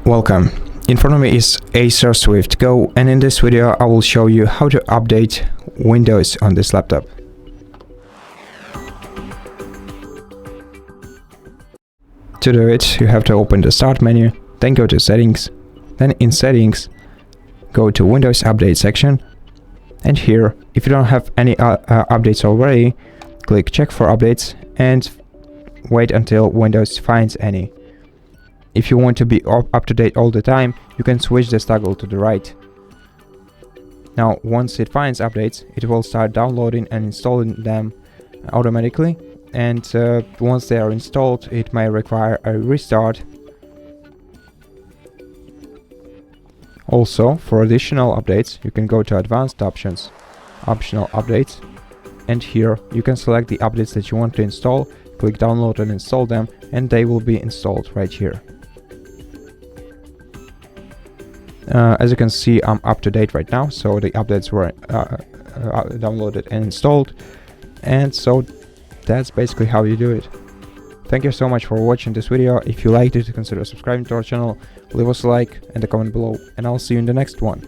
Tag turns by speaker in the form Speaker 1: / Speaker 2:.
Speaker 1: Welcome. In front of me is ACER Swift Go, and in this video I will show you how to update Windows on this laptop. To do it, you have to open the Start menu, then go to Settings, then in Settings, go to Windows Update section, and here, if you don't have any updates already, click Check for Updates and wait until Windows finds any. If you want to be up to date all the time, you can switch this toggle to the right. Now, once it finds updates, it will start downloading and installing them automatically. And once they are installed, it may require a restart. Also, for additional updates, you can go to Advanced Options, Optional Updates, and here you can select the updates that you want to install, click Download and install them, and they will be installed right here. As you can see, I'm up to date right now, so the updates were downloaded and installed, and so that's basically how you do it. Thank you so much for watching this video. If you liked it, consider subscribing to our channel, leave us a like and a comment below, and I'll see you in the next one.